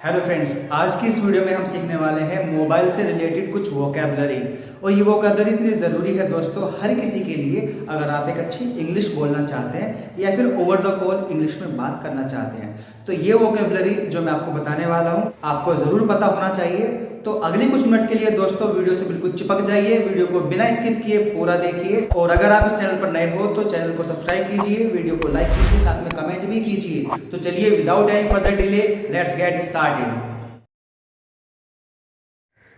Hello friends, आज की इस वीडियो में हम सीखने वाले हैं मोबाइल से रिलेटेड कुछ वोकैबुलरी। और ये वोकैबुलरी इतनी ज़रूरी है दोस्तों हर किसी के लिए, अगर आप एक अच्छी इंग्लिश बोलना चाहते हैं या फिर ओवर द कॉल इंग्लिश में बात करना चाहते हैं। तो ये वोकैबुलरी जो मैं आपको बताने वाला हूँ आपको ज़रूर पता होना चाहिए। तो अगले कुछ मिनट के लिए दोस्तों वीडियो से बिल्कुल चिपक जाइए, वीडियो को बिना स्किप किए पूरा देखिए। और अगर आप इस चैनल पर नए हो तो चैनल को सब्सक्राइब कीजिए, वीडियो को लाइक कीजिए, साथ में कमेंट भी कीजिए। तो चलिए without any further delay let's get started.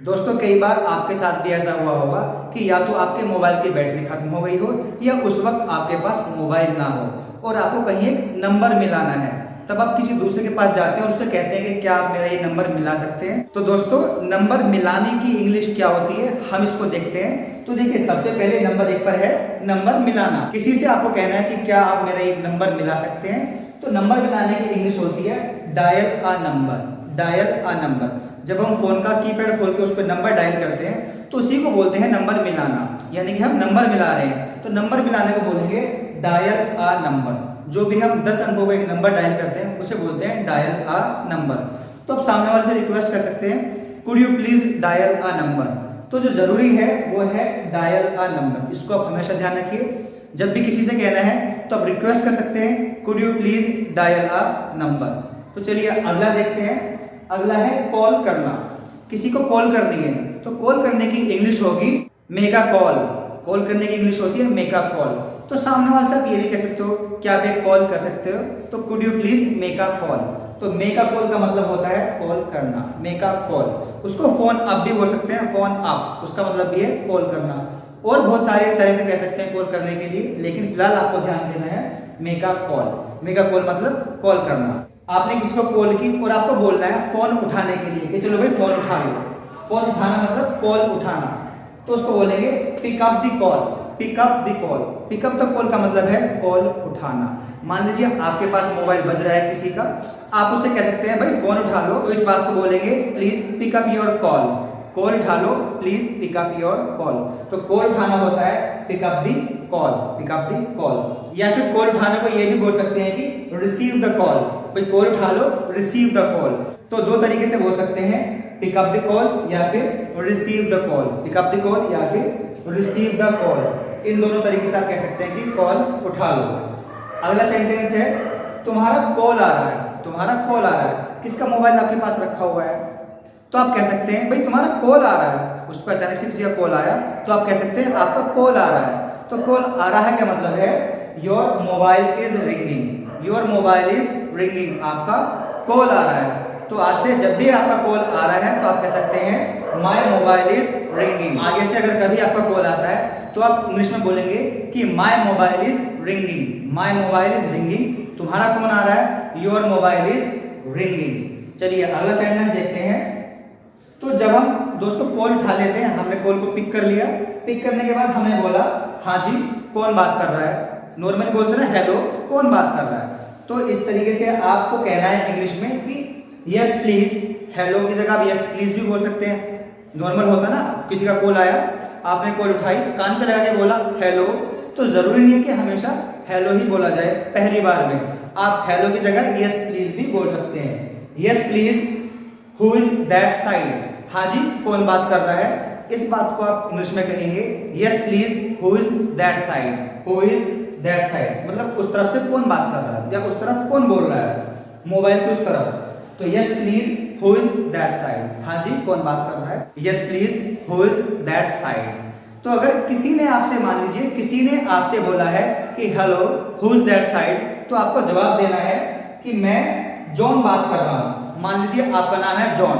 दोस्तों कई बार आपके साथ भी ऐसा हुआ होगा कि या तो आपके मोबाइल की बैटरी खत्म हो गई हो या उस वक्त आपके पास मोबाइल ना हो और आपको कहीं एक नंबर मिलाना है। तब आप किसी दूसरे के पास जाते हैं और उससे कहते हैं कि क्या आप मेरा ये नंबर मिला सकते हैं। तो दोस्तों नंबर मिलाने की इंग्लिश क्या होती है हम इसको देखते हैं। तो देखिए सबसे पहले नंबर 1 पर है नंबर मिलाना। किसी से आपको कहना है कि क्या आप मेरा एक नंबर मिला सकते हैं। तो नंबर मिलाने की इंग्लिश होती है dial a number. Dial a number. जब हम फोन का कीपैड खोल के उस पर नंबर डायल करते हैं तो उसी को बोलते हैं नंबर मिलाना, यानी कि हम नंबर मिला रहे हैं। तो नंबर मिलाने को बोलेंगे डायल अ नंबर। जो भी हम 10 अंकों का एक नंबर डायल करते हैं उसे बोलते हैं डायल अ नंबर। तो आप सामने वाले से रिक्वेस्ट कर सकते हैं could you please dial a number. तो जो जरूरी है वो है डायल अ नंबर। इसको आप हमेशा ध्यान रखिए। जब भी किसी से कहना है तो आप रिक्वेस्ट कर सकते हैं could you please dial a number. तो चलिए अगला देखते हैं। अगला है कॉल करना। किसी को कॉल करनी है तो कॉल करने की इंग्लिश होगी मेक अ कॉल। कॉल करने की इंग्लिश होती है मेक अ कॉल। तो सामने वाले से आप ये भी कह सकते हो क्या आप एक कॉल कर सकते हो, तो could you please make a call. तो मेक अ कॉल का मतलब होता है कॉल करना, मेक अ कॉल। उसको फोन अप भी बोल सकते हैं, फोन अप उसका मतलब भी है कॉल करना। और बहुत सारे तरह से कह सकते हैं कॉल करने के लिए, लेकिन फिलहाल आपको ध्यान देना है make a call. Make a call मतलब कॉल करना। आपने किसी को कॉल की और आपको बोलना है फोन उठाने के लिए कि चलो भाई फोन उठा लो। फोन उठाना मतलब कॉल उठाना। तो उसको बोलेंगे pick up the call. Pick up the call. Pick up the call का मतलब है कॉल उठाना। मान लीजिए आपके पास मोबाइल बज रहा है किसी का, आप उससे कह सकते हैं भाई फोन उठा लो। तो इस बात को बोलेंगे please pick up your call. Call उठा लो, please pick up your call. तो कॉल उठाना होता है pick up the call, pick up the call. या फिर कॉल उठाने को ये भी बोल सकते हैं कि रिसीव द कॉल। भाई कॉल उठा लो, रिसीव द कॉल। तो दो तरीके से बोल सकते हैं पिक अप द कॉल या फिर receive the call. Pick up the call या फिर रिसीव द कॉल। इन दोनों तरीके से आप कह सकते हैं कि कॉल उठा लो। अगला सेंटेंस है तुम्हारा कॉल आ रहा है। तुम्हारा कॉल आ रहा है। किसका मोबाइल आपके पास रखा हुआ है तो आप कह सकते हैं भाई तुम्हारा कॉल आ रहा है। उस पर अचानक से किसी का कॉल आया तो आप कह सकते हैं आपका कॉल आ रहा है। तो कॉल आ रहा है क्या मतलब है your mobile is ringing. Your mobile is ringing. आपका कॉल आ रहा है। तो आज से जब भी आपका कॉल आ रहा है तो आप कह सकते हैं माय मोबाइल इज रिंगिंग। आगे से अगर कभी आपका कॉल आता है तो आप इंग्लिश में बोलेंगे कि my mobile is ringing. My mobile is ringing. तुम्हारा फोन आ रहा है, योर मोबाइल इज रिंगिंग। चलिए अगला सेंटेंस देखते हैं। तो जब हम दोस्तों कॉल उठा लेते हैं, हमने कॉल को पिक कर लिया। पिक करने के बाद हमने बोला हाँ जी कौन बात कर रहा है। नॉर्मली बोलते हैं ना हेलो, कौन बात कर रहा है। तो इस तरीके से आपको कहना है इंग्लिश में कि यस प्लीज। हेलो की जगह आप यस प्लीज भी बोल सकते हैं। नॉर्मल होता ना, किसी का कॉल आया, आपने कॉल उठाई, कान पे लगा के बोला हेलो। तो जरूरी नहीं है कि हमेशा हेलो ही बोला जाए पहली बार में। आप हेलो की जगह यस प्लीज भी बोल सकते हैं। Yes please who is that side. हाँ जी कौन बात कर रहा है। इस बात को आप इंग्लिश में कहेंगे yes please who is that side. Who is that side मतलब उस तरफ से कौन बात कर रहा है या उस तरफ कौन बोल रहा है, मोबाइल की उस तरफ। तो yes please who is that side. हाँ जी कौन बात कर रहा है, yes please who is that side. तो अगर किसी ने आपसे, मान लीजिए किसी ने आपसे बोला है कि hello who is that side, तो आपको जवाब देना है कि मैं जॉन बात कर रहा हूं। मान लीजिए आपका नाम है जॉन,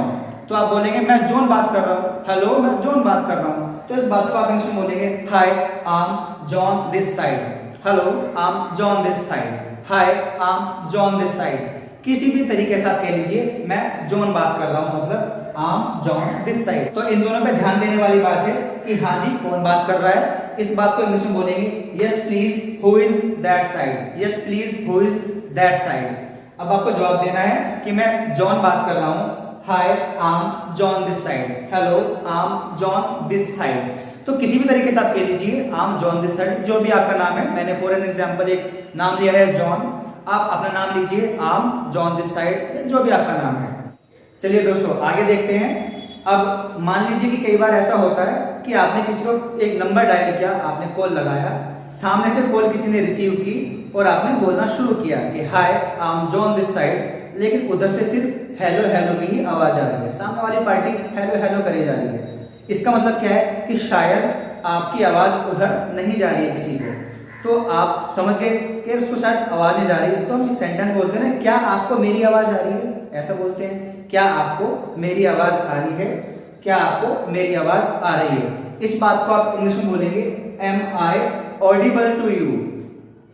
तो आप बोलेंगे मैं जॉन बात कर रहा हूं। हेलो मैं जॉन बात कर रहा हूं। तो इस बात को आप इंग्लिश में बोलेंगे hi I am John this side. Hello I am John this side. Hi I am John this side. किसी भी तरीके से आप कह लीजिए मैं जॉन बात कर रहा हूं, मतलब आई एम जॉन दिस साइड। तो इन दोनों पे ध्यान देने वाली बात है कि हाँ जी कौन बात कर रहा है। इस बात को इंग्लिश में बोलेंगे yes please who is that side. Yes please who is that side. अब आपको जवाब देना है कि मैं जॉन बात कर रहा हूं। Hi I am John this side. Hello I am John this side. तो किसी भी तरीके से आप कह लीजिए I am John this side, जो भी आपका नाम है। मैंने फॉर एन एग्जांपल एक नाम लिया है जॉन, आप अपना नाम लीजिए I am John this side, जो भी आपका नाम है। चलिए दोस्तों आगे देखते हैं। अब मान लीजिए कि कई बार ऐसा होता है कि आपने किसी को एक नंबर डायल किया, आपने कॉल लगाया, सामने से कॉल किसी ने रिसीव की और आपने बोलना शुरू किया कि hi I am John this side, लेकिन उधर से सिर्फ हेलो हेलो की ही आवाज आ रही है, सामने वाली पार्टी हेलो हेलो करे जा रही है। इसका मतलब क्या है कि शायद आपकी आवाज उधर नहीं जा रही है किसी को। तो आप समझ गए कि उसको शायद आवाज नहीं जा रही है, तो हम सेंटेंस बोलते हैं ना, क्या आपको मेरी आवाज आ रही है, ऐसा बोलते हैं, क्या आपको मेरी आवाज आ रही है, क्या आपको मेरी आवाज आ रही है। इस बात को आप इंग्लिश में बोलेंगे am I audible to you,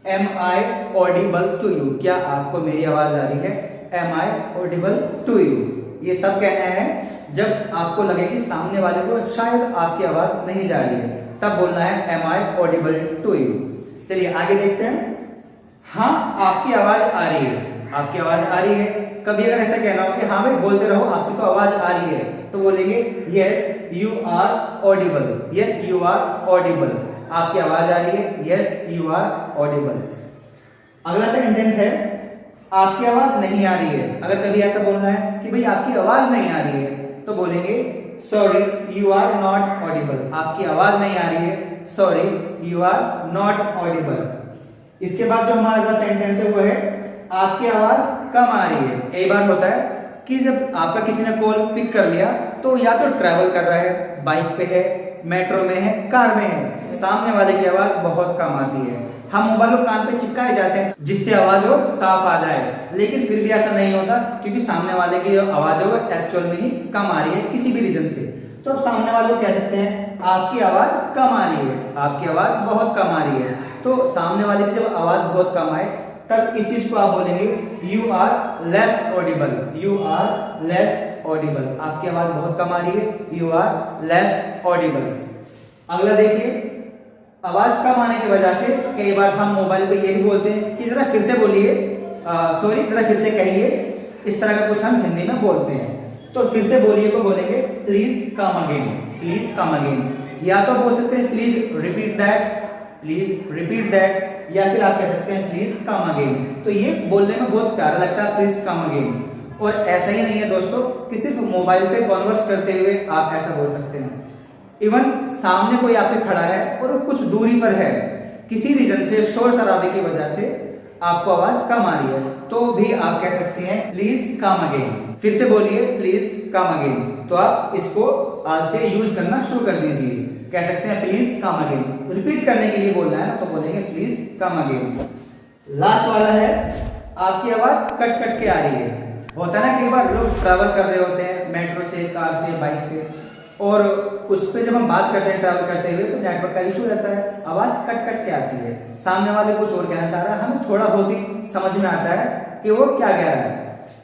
am I audible to you, क्या आपको मेरी आवाज आ रही है, am I audible to you. ये तब कहना है जब आपको लगे कि सामने वाले को शायद आपकी आवाज नहीं जा रही है, तब बोलना है am I audible to you. चलिए आगे देखते हैं। हाँ आपकी आवाज आ रही है, आपकी आवाज आ रही है। कभी अगर ऐसा कहना हो कि हाँ भाई बोलते रहो आपकी तो आवाज आ रही है, तो बोलेंगे yes you are audible, yes you are audible, आपकी आवाज आ रही है, यस यू आर ऑडिबल। अगला सेंटेंस है आपकी आवाज नहीं आ रही है। अगर कभी ऐसा बोलना है कि भाई आपकी आवाज नहीं आ रही है, तो बोलेंगे sorry you are not audible, आपकी आवाज नहीं आ रही है, sorry you are not audible. इसके बाद जो हमारा अगला सेंटेंस है वो है आपकी आवाज कम आ रही है। कई बार होता है कि जब आपका किसी ने कॉल पिक कर लिया तो या तो ट्रैवल कर रहा है, बाइक पे है, मेट्रो में है, कार में है, सामने वाले की आवाज बहुत कम आती है। हम मोबाइल को कान पे चिपकाए जाते हैं जिससे आवाज वो साफ आ जाए, लेकिन फिर भी ऐसा नहीं होता क्योंकि सामने वाले की आवाज है वो एक्चुअल में ही कम आ रही है किसी भी रीजन से। तो अब सामने वाले को कह सकते हैं आपकी आवाज कम आ रही है, आपकी आवाज बहुत कम आ रही है। तो सामने वाले की जब आवाज बहुत कम आए तब इस चीज को आप बोलेंगे you are less audible, you are less audible, आपकी आवाज बहुत कम आ रही है, यू आर लेस ऑडिबल। अगला देखिए, आवाज कम आने की वजह से कई बार हम मोबाइल पे यही बोलते हैं कि जरा फिर से बोलिए, सॉरी जरा फिर से कहिए, इस तरह का कुछ हम हिंदी में बोलते हैं। तो फिर से बोलिए को बोलेंगे please come again, please come again, या तो बोल सकते हैं please repeat that, please repeat that, या फिर आप कह सकते हैं प्लीज कम अगेन। तो ये बोलने में बहुत प्यारा लगता है प्लीज कम अगेन। और ऐसा ही नहीं है दोस्तों कि सिर्फ मोबाइल पे कॉन्वर्स करते हुए आप ऐसा बोल सकते हैं, इवन सामने कोई आपके खड़ा है और वो कुछ दूरी पर है, किसी रीजन से शोर शराबे की वजह से आपको आवाज कम आ रही है, तो भी आप कह सकते हैं प्लीज कम अगेन। फिर से बोलिए प्लीज कम अगेन, तो आप इसको आज से यूज करना शुरू कर दीजिए, कह सकते हैं प्लीज कम अगेन। रिपीट करने के लिए बोलना है ना, तो बोलेंगे प्लीज कम अगेन। लास्ट वाला है आपकी आवाज कट कट के आ रही है। होता है ना कई बार लोग ट्रैवल कर रहे होते हैं मेट्रो से, कार से, बाइक से, और उस पर जब हम बात करते हैं ट्रैवल करते हुए तो नेटवर्क का इशू रहता है, आवाज कट कट के आती है, सामने वाले कुछ और कहना चाह रहा है, हमें थोड़ा बहुत ही समझ में आता है कि वो क्या कह रहा है।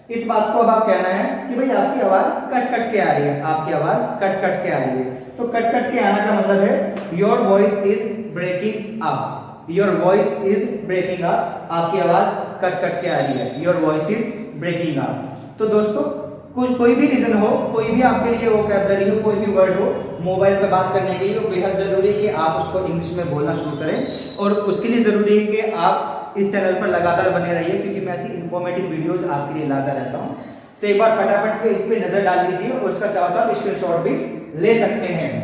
इस बात को अब आप कहना है कि भाई आपकी आवाज कट कट के आ रही है, आपकी आवाज कट कट के आ रही है। तो कट कट के आने का मतलब है your voice is breaking up, your voice is breaking up, आपकी आवाज कट कट के आ रही है, your voice is breaking up. तो दोस्तों कोई भी रीजन हो, कोई भी आपके लिए वोकैबुलरी हो, कोई भी वर्ड हो, मोबाइल पे बात करने के लिए बेहद जरूरी है कि आप उसको इंग्लिश में बोलना शुरू करें। और उसके लिए जरूरी है कि आप इस चैनल पर लगातार बने रहिए, क्योंकि मैं ऐसी इंफॉर्मेटिव वीडियोस आपके लिए लाता रहता हूं। तो एक बार फटाफट से इस पे नजर डाल लीजिए और इसका चाहो तो आप स्क्रीनशॉट भी ले सकते हैं।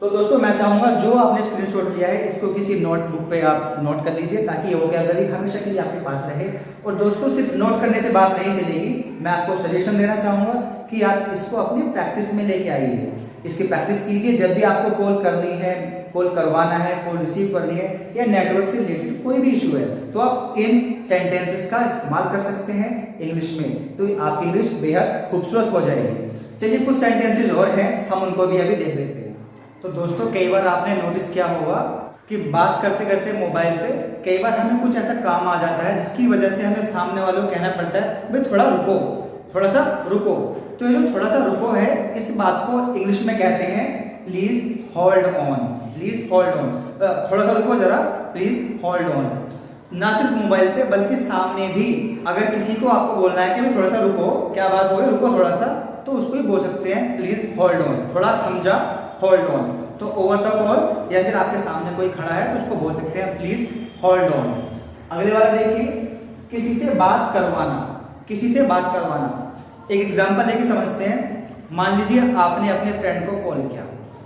तो दोस्तों मैं चाहूंगा जो आपने स्क्रीनशॉट लिया है इसको किसी नोटबुक पे आप नोट कर लीजिए, ताकि ये वोकैबुलरी हमेशा के लिए आपके पास रहे। और दोस्तों सिर्फ नोट करने से बात नहीं चलेगी, मैं आपको सजेशन देना चाहूंगा कि आप इसको अपनी प्रैक्टिस में लेके आइए, इसकी प्रैक्टिस कीजिए। जब भी आपको कॉल करनी है, कॉल करवाना है, कॉल रिसीव करनी है, या नेटवर्क से रिलेटेड कोई भी इशू है, तो आप इन सेंटेंसेस का इस्तेमाल कर सकते हैं इंग्लिश में, तो आपकी इंग्लिश बेहद खूबसूरत हो जाएगी। चलिए कुछ सेंटेंसेस और हैं, हम उनको भी अभी देख लेते हैं। तो दोस्तों कई बार आपने नोटिस किया होगा कि बात करते करते मोबाइल पे कई बार हमें कुछ ऐसा काम आ जाता है जिसकी वजह से हमें सामने वालों को कहना पड़ता है भाई थोड़ा रुको, थोड़ा सा रुको। तो ये जो थोड़ा सा रुको है, इस बात को इंग्लिश में कहते हैं please hold on, please hold on, थोड़ा सा रुको जरा, प्लीज होल्ड ऑन। ना सिर्फ मोबाइल पे बल्कि सामने भी अगर किसी को आपको बोलना है कि भाई थोड़ा सा रुको, क्या बात हो गई, रुको थोड़ा सा, तो उसको भी बोल सकते हैं प्लीज होल्ड ऑन, थोड़ा थम जा, होल्ड ऑन। तो ओवर द कॉल या फिर आपके सामने कोई खड़ा है तो उसको बोल सकते हैं प्लीज होल्ड ऑन। अगले वाला देखिए, किसी से बात करवाना, किसी से बात करवाना। एक एग्जांपल लेके समझते हैं। मान लीजिए आपने अपने फ्रेंड को कॉल किया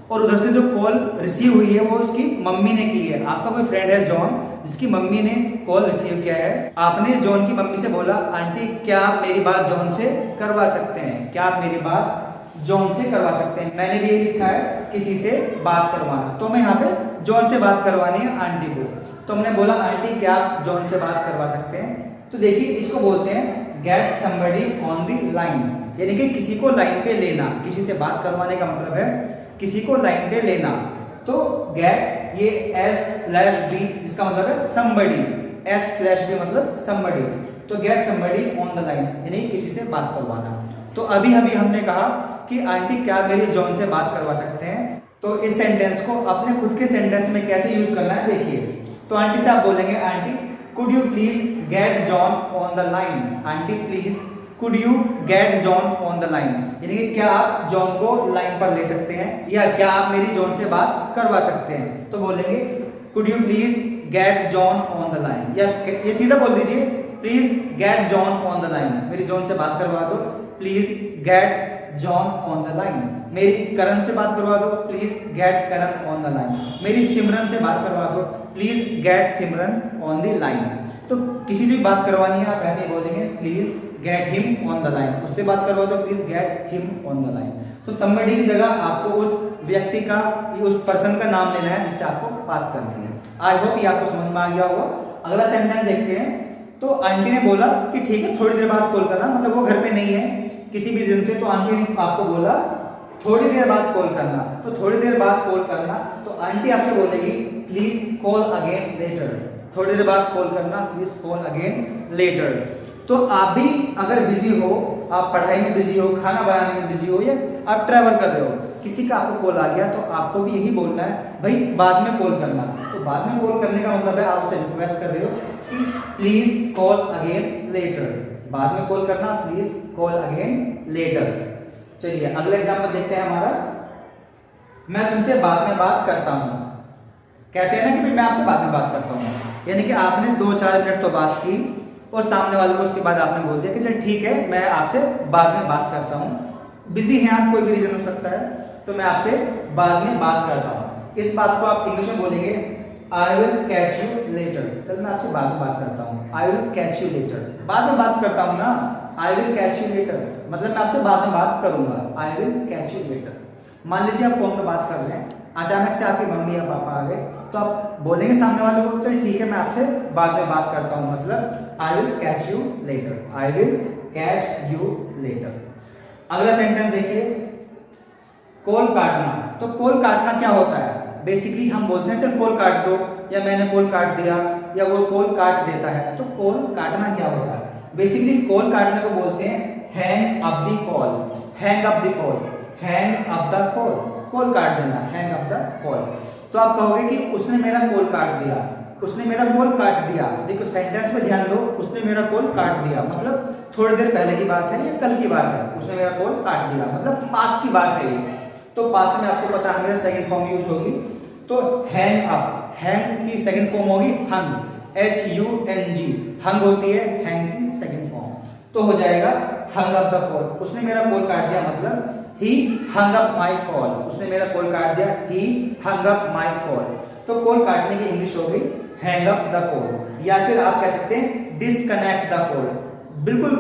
और उधर से जो कॉल रिसीव हुई है वो उसकी मम्मी ने की है। आपका कोई फ्रेंड है जॉन, जिसकी मम्मी ने कॉल रिसीव किया है। आपने जॉन की मम्मी से बोला, आंटी क्या आप मेरी बात जॉन से करवा सकते हैं, क्या आप मेरी बात जॉन से करवा सकते हैं। मैंने भी ये लिखा है किसी से बात करवाना, तो मैं यहाँ पे जॉन से बात करवानी है आंटी को। तो हमने बोला आंटी क्या आप जॉन से बात करवा सकते हैं। तो देखिए इसको बोलते हैं get somebody on the line, यानी कि किसी को लाइन पे लेना। किसी से बात करवाने का मतलब है किसी को लाइन पे लेना। तो गेट ये S/B जिसका मतलब है somebody, S/B मतलब somebody। तो get somebody on the line यानी किसी से बात करवाना। तो अभी हमने कहा कि आंटी क्या मेरी जॉन से बात करवा सकते हैं। तो इस सेंटेंस को अपने खुद के सेंटेंस में कैसे यूज करना है देखिए। तो आंटी से आप बोलेंगे aunty could you please get John on the line. Aunty please could you get John on the line, यानी कि क्या आप जॉन को लाइन पर ले सकते हैं या क्या आप मेरी जॉन से बात करवा सकते हैं। तो बोलेंगे could you please get John on the line, या ये सीधा बोल दीजिए please get John on the line, मेरी जॉन से बात करवा दो, please get John on the line. मेरी करण से बात करवा दो, please get Karan on the line. मेरी सिमरन से बात करवा दो, please get Simran on the line. तो किसी से बात करवानी है आप ऐसे ही बोलेंगे please get him on the line. उससे बात करवा दो please get him on the line. तो समबडी की जगह आपको उस व्यक्ति का, उस पर्सन का नाम लेना है जिससे आपको बात करनी है। आई होप ये आपको समझ में आ गया होगा। अगला सेंटेंस देखते हैं। तो आंटी ने बोला कि ठीक है थोड़ी देर बाद कॉल करना, मतलब वो घर पे नहीं है किसी भी रीजन से। तो आंटी ने आपको बोला थोड़ी देर बाद कॉल करना, तो थोड़ी देर बाद कॉल करना। तो आंटी आपसे बोलेगी प्लीज कॉल अगेन लेटर। थोड़ी देर बाद कॉल करना, प्लीज कॉल अगेन लेटर। तो आप भी अगर बिजी हो, आप पढ़ाई में बिजी हो, खाना बनाने में बिजी हो, या आप ट्रैवल कर रहे हो, किसी का आपको कॉल आ गया, तो आपको भी यही बोलना है भाई बाद में कॉल करना। तो बाद में कॉल करने का मतलब है आप उससे रिक्वेस्ट कर रहे हो कि प्लीज कॉल अगेन लेटर। बाद में कॉल करना, प्लीज कॉल अगेन लेटर। चलिए अगला एग्जांपल देखते हैं हमारा। मैं तुमसे बाद में बात करता हूँ। कहते हैं ना कि मैं आपसे बाद में बात करता हूँ, यानी कि आपने 2-4 मिनट तो बात की और सामने वाले को उसके बाद आपने बोल दिया कि चल ठीक है मैं आपसे बाद में बात करता हूँ। बिजी हैं आप, कोई भी रीजन हो सकता है, तो मैं आपसे बाद में बात करता हूँ। इस बात को आप इंग्लिश में बोलेंगे I will catch you later. चल मैं आपसे बाद में बात करता हूँ, I will catch you later. बाद में बात करता हूँ ना, I will catch you later, मतलब मैं आपसे बाद में बात करूंगा, I will catch you later. मान लीजिए आप फोन पे बात कर रहे हैं, अचानक से आपकी मम्मी या पापा आ गए, तो आप बोलेंगे सामने वाले को चल ठीक है मैं आपसे बाद में बात करता हूँ, मतलब I will catch you later, I will catch you later. अगला सेंटेंस देखिए, कॉल काटना। तो कॉल काटना क्या होता है? बेसिकली हम बोलते हैं चल कॉल काट दो, या मैंने कॉल काट दिया, या वो कॉल काट देता है। तो कॉल काटना क्या होता है? बेसिकली कॉल काटने को बोलते हैं hang up the call, hang up the call, hang up the call, call काट देना, हैंग अप द कॉल। तो आप कहोगे कि उसने मेरा कॉल काट दिया, उसने मेरा कॉल काट दिया। देखो सेंटेंस में ध्यान दो, उसने मेरा कॉल काट दिया मतलब थोड़ी देर पहले की बात है या कल की बात है, उसने मेरा कॉल काट दिया मतलब पास्ट की बात है ये। तो पास्ट में आपको पता है हमेशा सेकंड फॉर्म यूज होगी। तो हैंग अप, हैंग की सेकंड फॉर्म होगी हंग, HUNG, हंग होती है हैंग की सेकंड फॉर्म। तो हो जाएगा हंग अप द कॉल, उसने मेरा कॉल काट दिया मतलब ही हंग अप माय कॉल, उसने मेरा कॉल काट दिया, ही हंग अप माय कॉल। तो कॉल काटने की इंग्लिश हो गई हैंग अप द कॉल, या फिर आप कह सकते हैं डिस्कनेक्ट द कॉल। बिल्कुल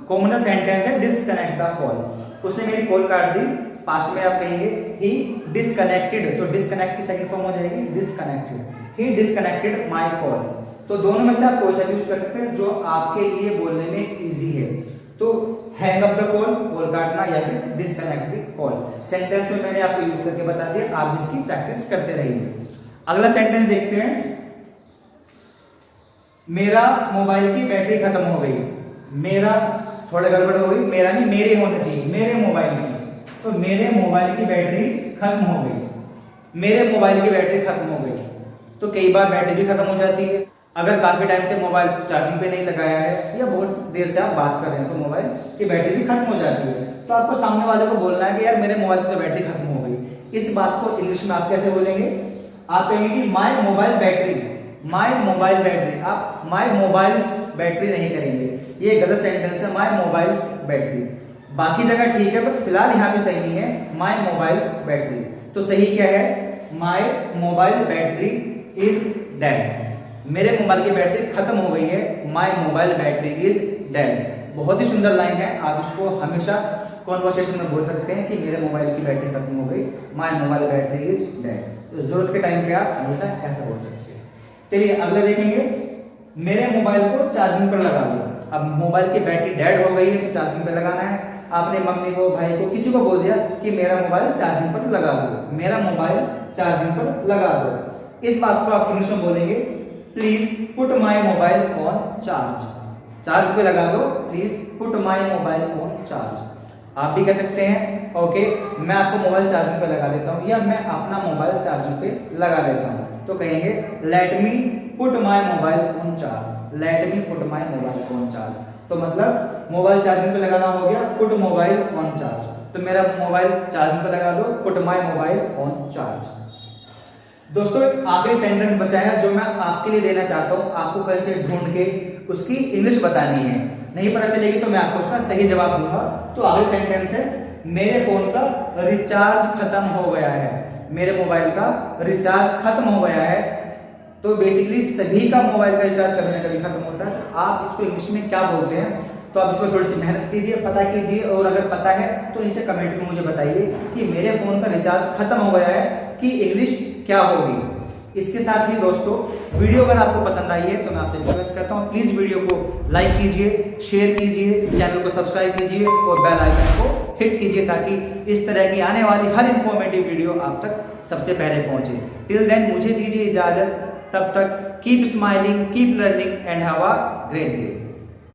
कॉमन सेंटेंस है डिस्कनेक्ट द कॉल। उसने मेरी कॉल काट दी, पास्ट में आप कहेंगे ही डिस्कनेक्टेड, तो डिस्कनेक्ट की सेकंड फॉर्म हो जाएगी disconnected, he disconnected my call. तो दोनों में से आप कोई सा भी यूज कर सकते हैं जो आपके लिए बोलने में इजी है। तो hang up the call, call काटना, या फिर डिस्कनेक्ट द कॉल। सेंटेंस में मैंने आपको यूज करके बता दिया, आप इसकी प्रैक्टिस करते रहिए। अगला सेंटेंस देखते हैं, मेरा मोबाइल की बैटरी खत्म हो गई। मेरा थोड़ा गड़बड़ हो गई, मेरा नहीं मेरे होना चाहिए, मेरे मोबाइल की। तो मेरे मोबाइल की बैटरी खत्म हो गई, मेरे मोबाइल की बैटरी खत्म हो गई। तो कई बार बैटरी भी खत्म हो जाती है, अगर काफी टाइम से मोबाइल चार्जिंग पे नहीं लगाया है या बहुत देर से आप बात कर रहे हैं तो मोबाइल की बैटरी भी खत्म हो जाती है। तो आपको सामने वाले को बोलना है कि यार मेरे मोबाइल की तो बैटरी खत्म हो गई। इस बात को इंग्लिश में आप कैसे बोलेंगे? आप कहेंगे कि my mobile battery my mobile battery, आप माय मोबाइल्स बैटरी नहीं करेंगे, ये गलत सेंटेंस है, माय मोबाइल्स बैटरी। बाकी जगह ठीक है बट फिलहाल यहाँ भी सही नहीं है, माय मोबाइल्स बैटरी। तो सही क्या है, my mobile battery is dead, मेरे मोबाइल की बैटरी खत्म हो गई है, my mobile battery is dead. बहुत ही सुंदर लाइन है, आप इसको हमेशा कॉन्वर्सेशन में बोल सकते हैं कि मेरे मोबाइल की बैटरी खत्म हो गई, my mobile battery is dead. तो जरूरत के टाइम पे आप हमेशा ऐसा बोल सकते हैं। चलिए अगला देखेंगे, मेरे मोबाइल को चार्जिंग पर लगा दो। अब मोबाइल की बैटरी डेड हो गई है तो चार्जिंग पर लगाना है। आपने मम्मी को, भाई को, किसी को बोल दिया कि मेरा मोबाइल चार्जिंग पर लगा दो, मेरा मोबाइल चार्जिंग पर लगा दो। इस बात को आप इंग्लिश में बोलेंगे, please put my mobile on charge, charge पे लगा दो, please put my mobile on charge. आप भी कह सकते हैं, ओके मैं आपको मोबाइल चार्जिंग पे लगा देता हूँ, या मैं अपना मोबाइल चार्जिंग पे लगा देता हूँ। तो कहेंगे let me put my mobile on charge, let me put my mobile on charge. तो मतलब मोबाइल चार्जिंग पे लगाना हो गया, पुट मोबाइल ऑन चार्ज। तो मेरा मोबाइल चार्जिंग पे लगा दो, put my mobile on charge. दोस्तों एक आखिरी सेंटेंस बचा है जो मैं आपके लिए देना चाहता हूँ, आपको कहीं से ढूंढ के उसकी इंग्लिश बतानी है, नहीं पता चलेगी तो मैं आपको उसका सही जवाब दूंगा। तो आखिरी सेंटेंस है, मेरे फोन का रिचार्ज खत्म हो गया है, मेरे मोबाइल का रिचार्ज खत्म हो गया है। तो बेसिकली सभी का मोबाइल का रिचार्ज कभी ना कभी खत्म होता है, तो आप इसको इंग्लिश में क्या बोलते हैं, तो आप इसमें थोड़ी सी मेहनत कीजिए, पता कीजिए, और अगर पता है तो नीचे कमेंट में मुझे बताइए कि मेरे फोन का रिचार्ज खत्म हो गया है कि इंग्लिश क्या होगी। इसके साथ ही दोस्तों वीडियो अगर आपको पसंद आई है तो मैं आपसे रिक्वेस्ट करता हूँ, प्लीज वीडियो को लाइक कीजिए, शेयर कीजिए, चैनल को सब्सक्राइब कीजिए और बेल आइकन को हिट कीजिए, ताकि इस तरह की आने वाली हर इंफॉर्मेटिव वीडियो आप तक सबसे पहले पहुंचे। टिल देन मुझे दीजिए इजाजत, तब तक keep smiling, keep learning and have a great day.